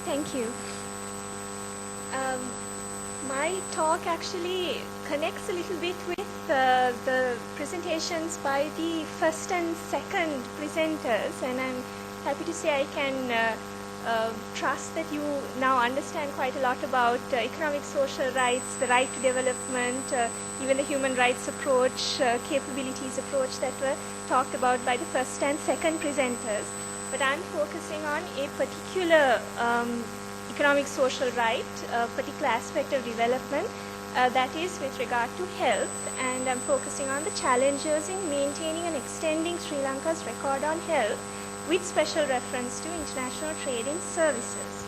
Thank you. My talk actually connects a little bit with the presentations by the first and second presenters, and I'm happy to say I can trust that you now understand quite a lot about economic social rights, the right to development, even the human rights approach, capabilities approach that were talked about by the first and second presenters. But I'm focusing on a particular economic social right, a particular aspect of development, that is with regard to health, and I'm focusing on the challenges in maintaining and extending Sri Lanka's record on health with special reference to international trade in services.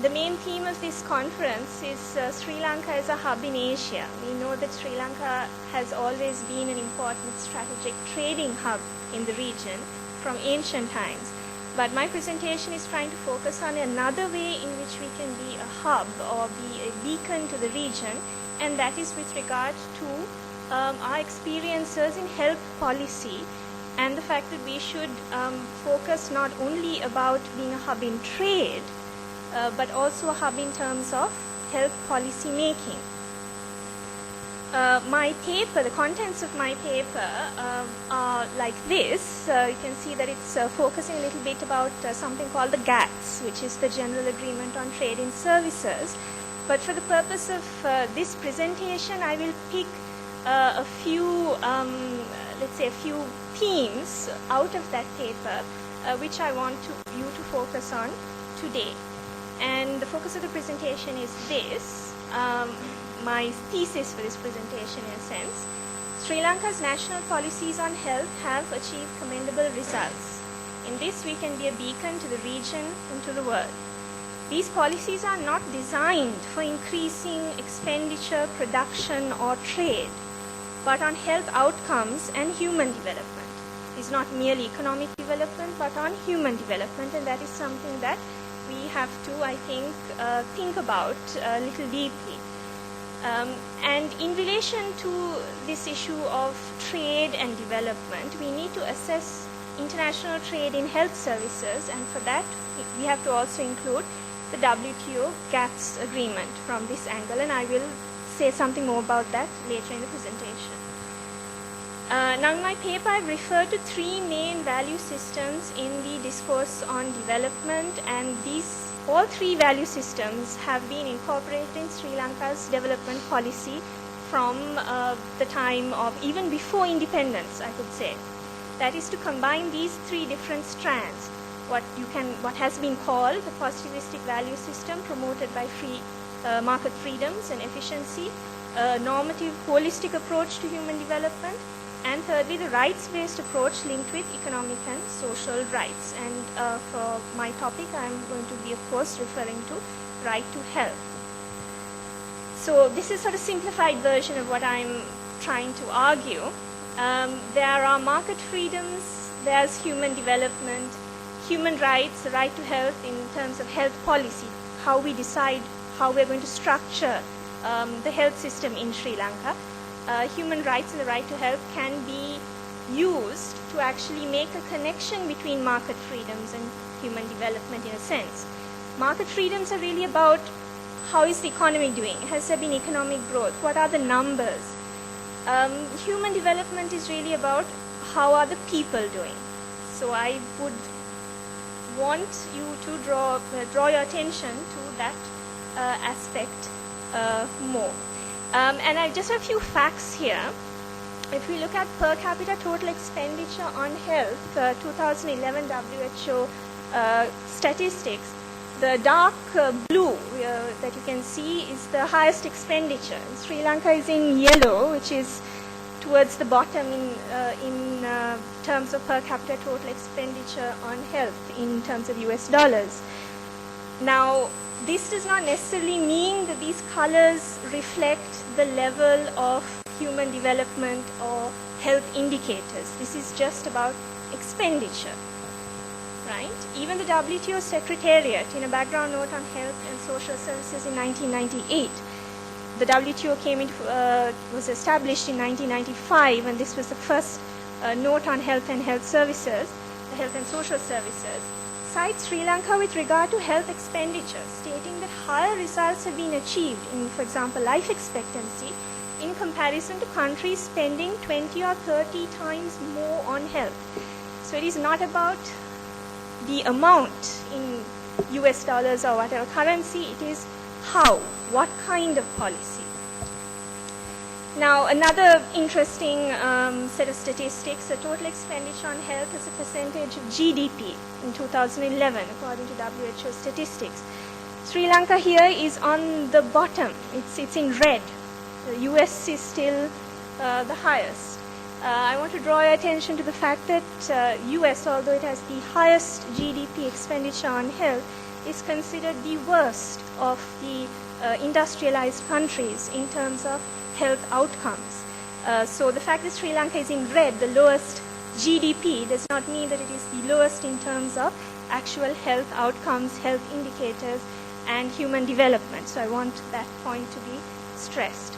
The main theme of this conference is Sri Lanka as a hub in Asia. We know that Sri Lanka has always been an important strategic trading hub in the region from ancient times. But my presentation is trying to focus on another way in which we can be a hub or be a beacon to the region, and that is with regard to our experiences in health policy, and the fact that we should focus not only about being a hub in trade, but also a hub in terms of health policy making. My paper, the contents of my paper are like this. You can see that it's focusing a little bit about something called the GATS, which is the General Agreement on Trade in Services. But for the purpose of this presentation, I will pick a few, let's say a few themes out of that paper, which I want you to focus on today. And the focus of the presentation is this. My thesis for this presentation, in a sense. Sri Lanka's national policies on health have achieved commendable results. In this, we can be a beacon to the region and to the world. These policies are not designed for increasing expenditure, production, or trade, but on health outcomes and human development. It's not merely economic development, but on human development, and that is something that we have to, I think about a little deeply. And in relation to this issue of trade and development, we need to assess international trade in health services, and for that we have to also include the WTO GATS agreement from this angle, and I will say something more about that later in the presentation. Now in my paper I've referred to three main value systems in the discourse on development, and all three value systems have been incorporated in Sri Lanka's development policy from the time of even before independence, I could say. That is to combine these three different strands, what has been called the positivistic value system promoted by free market freedoms and efficiency, a normative holistic approach to human development, and thirdly, the rights-based approach linked with economic and social rights. And for my topic, I'm going to be, of course, referring to right to health. So this is sort of simplified version of what I'm trying to argue. There are market freedoms, there's human development, human rights, the right to health in terms of health policy, how we decide how we're going to structure the health system in Sri Lanka. Human rights and the right to health can be used to actually make a connection between market freedoms and human development in a sense. Market freedoms are really about how is the economy doing? Has there been economic growth? What are the numbers? Human development is really about how are the people doing. So I would want you to draw your attention to that aspect more. And I just have a few facts here. If we look at per capita total expenditure on health, 2011 WHO statistics, the dark blue that you can see is the highest expenditure. Sri Lanka is in yellow, which is towards the bottom in terms of per capita total expenditure on health in terms of US dollars. Now, this does not necessarily mean that these colors reflect the level of human development or health indicators. This is just about expenditure, right? Even the WTO Secretariat, in a background note on health and social services in 1998, the WTO was established in 1995, and this was the first note on health and health services, health and social services, cites Sri Lanka with regard to health expenditure, stating that higher results have been achieved in, for example, life expectancy in comparison to countries spending 20 or 30 times more on health. So it is not about the amount in US dollars or whatever currency, it is how, what kind of policy. Now, another interesting set of statistics, the total expenditure on health as a percentage of GDP in 2011, according to WHO statistics. Sri Lanka here is on the bottom. It's in red. The US is still the highest. I want to draw your attention to the fact that US, although it has the highest GDP expenditure on health, is considered the worst of the industrialized countries in terms of health outcomes. So the fact that Sri Lanka is in red, the lowest GDP, does not mean that it is the lowest in terms of actual health outcomes, health indicators, and human development. So I want that point to be stressed.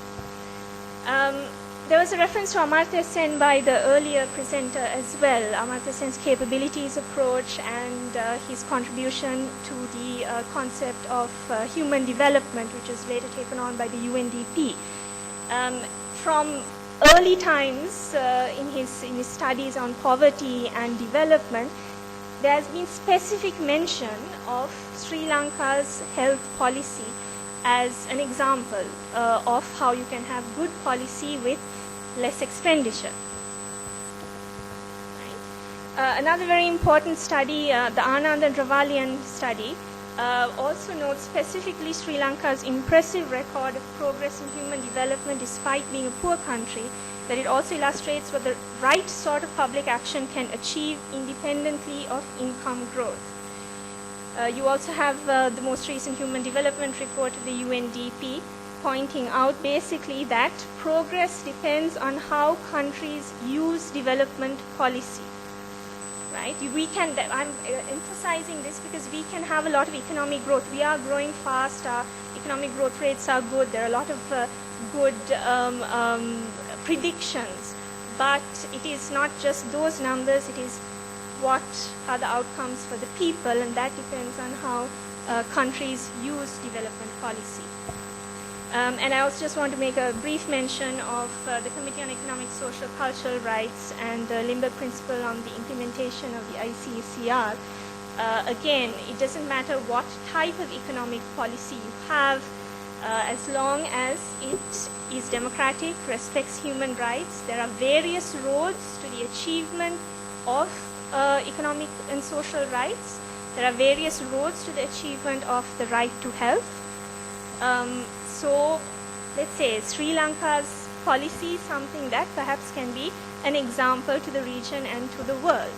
There was a reference to Amartya Sen by the earlier presenter as well, Amartya Sen's capabilities approach and his contribution to the concept of human development, which was later taken on by the UNDP. From early times in his studies on poverty and development, there has been specific mention of Sri Lanka's health policy as an example of how you can have good policy with less expenditure. Right. Another very important study, the Anand and Ravalian study, also notes specifically Sri Lanka's impressive record of progress in human development despite being a poor country, that it also illustrates what the right sort of public action can achieve independently of income growth. You also have the most recent human development report of the UNDP pointing out basically that progress depends on how countries use development policy. Right? I'm emphasizing this because we can have a lot of economic growth. We are growing fast, our economic growth rates are good, there are a lot of good predictions, but it is not just those numbers, it is what are the outcomes for the people, and that depends on how countries use development policy. And I also just want to make a brief mention of the Committee on Economic, Social, Cultural Rights and the Limburg Principle on the implementation of the ICCR. Again, it doesn't matter what type of economic policy you have, as long as it is democratic, respects human rights. There are various roads to the achievement of economic and social rights. There are various roads to the achievement of the right to health. So let's say Sri Lanka's policy is something that perhaps can be an example to the region and to the world.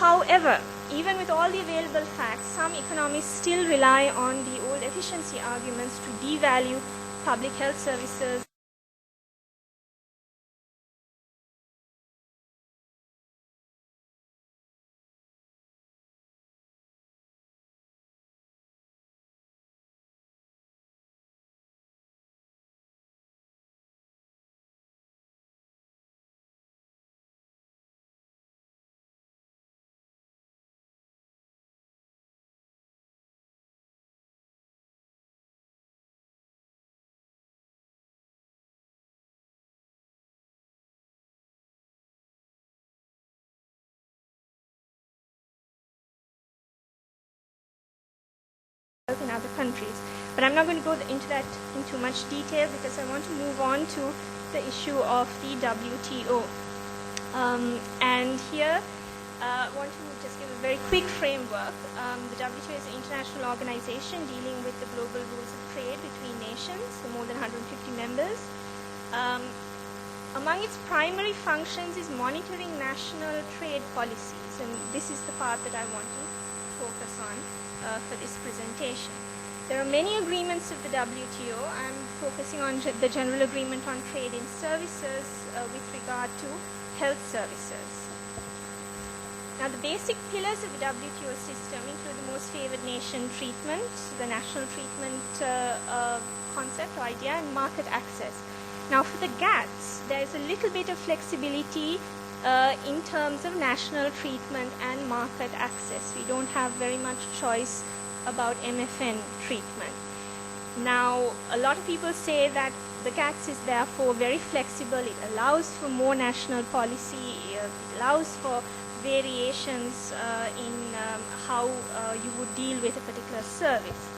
However, even with all the available facts, some economists still rely on the old efficiency arguments to devalue public health services. In other countries. But I'm not going to go into that in too much detail because I want to move on to the issue of the WTO. And here I want to just give a very quick framework. The WTO is an international organization dealing with the global rules of trade between nations, so more than 150 members. Among its primary functions is monitoring national trade policies, and this is the part that I want to focus on for this presentation. There are many agreements of the WTO. I'm focusing on the General Agreement on Trade in Services with regard to health services. Now, the basic pillars of the WTO system include the most favored nation treatment, the national treatment concept or idea, and market access. Now, for the GATS, there is a little bit of flexibility in terms of national treatment and market access. We don't have very much choice about MFN treatment. Now, a lot of people say that the GATS is therefore very flexible. It allows for more national policy. It allows for variations in how you would deal with a particular service.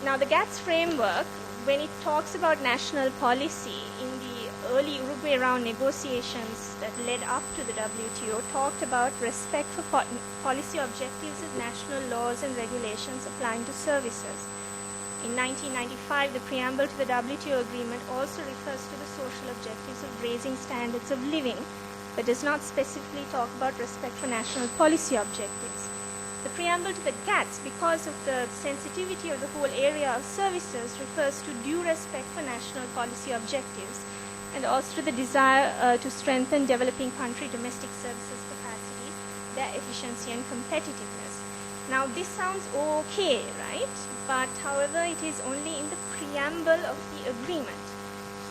Now, the GATS framework, when it talks about national policy in the early Uruguay round negotiations that led up to the WTO, talked about respect for policy objectives of national laws and regulations applying to services. In 1995, the preamble to the WTO agreement also refers to the social objectives of raising standards of living, but does not specifically talk about respect for national policy objectives. The preamble to the GATS, because of the sensitivity of the whole area of services, refers to due respect for national policy objectives and also to the desire to strengthen developing country domestic services capacity, their efficiency and competitiveness. Now, this sounds okay, right? But however, it is only in the preamble of the agreement.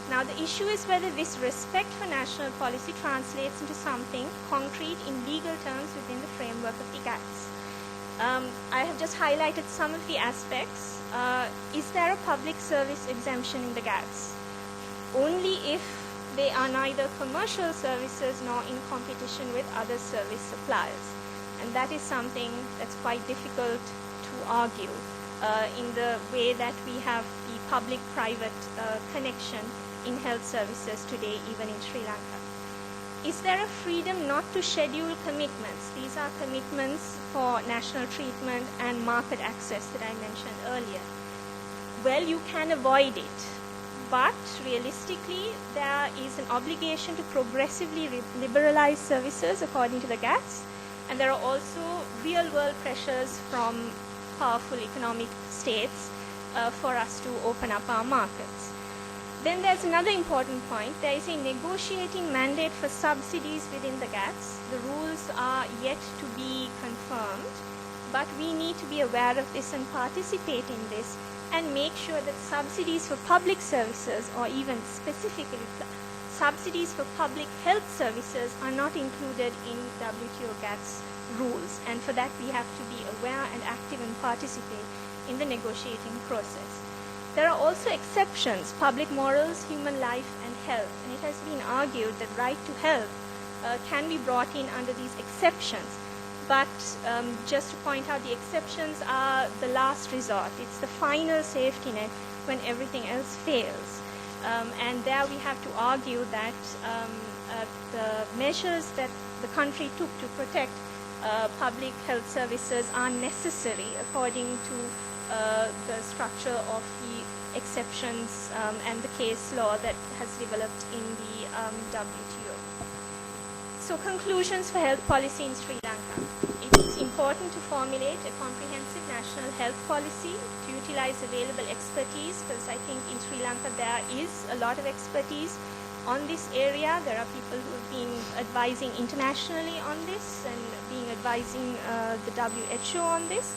Now, the issue is whether this respect for national policy translates into something concrete in legal terms within the framework of the GATS. I have just highlighted some of the aspects. Is there a public service exemption in the GATS? Only if they are neither commercial services nor in competition with other service suppliers. And that is something that's quite difficult to argue in the way that we have the public-private connection in health services today, even in Sri Lanka. Is there a freedom not to schedule commitments? These are commitments for national treatment and market access that I mentioned earlier. Well, you can avoid it, but realistically, there is an obligation to progressively liberalize services according to the GATS, and there are also real-world pressures from powerful economic states for us to open up our markets. Then there's another important point. There is a negotiating mandate for subsidies within the GATS. The rules are yet to be confirmed, but we need to be aware of this and participate in this and make sure that subsidies for public services, or even specifically subsidies for public health services, are not included in WTO GATS rules. And for that, we have to be aware and active and participate in the negotiating process. There are also exceptions: public morals, human life, and health. And it has been argued that right to health can be brought in under these exceptions. But just to point out, the exceptions are the last resort. It's the final safety net when everything else fails. And there we have to argue that the measures that the country took to protect public health services are necessary according to the structure of the exceptions and the case law that has developed in the WTO. So, conclusions for health policy in Sri Lanka. It is important to formulate a comprehensive national health policy to utilize available expertise, because I think in Sri Lanka there is a lot of expertise on this area. There are people who have been advising internationally on this and advising the WHO on this.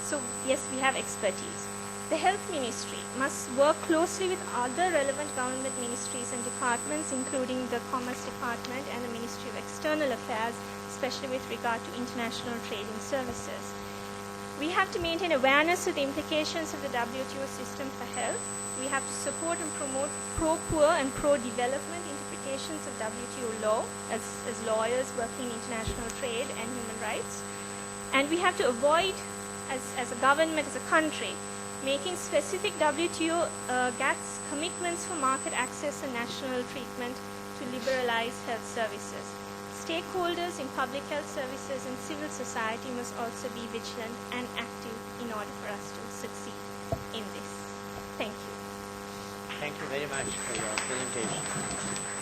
So yes, we have expertise. The health ministry must work closely with other relevant government ministries and departments, including the Commerce Department and the Ministry of External Affairs, especially with regard to international trading services. We have to maintain awareness of the implications of the WTO system for health. We have to support and promote pro-poor and pro-development interpretations of WTO law as lawyers working in international trade and human rights. And we have to avoid, as a government, as a country, making specific WTO GATS commitments for market access and national treatment to liberalize health services. Stakeholders in public health services and civil society must also be vigilant and active in order for us to succeed in this. Thank you. Thank you very much for your presentation.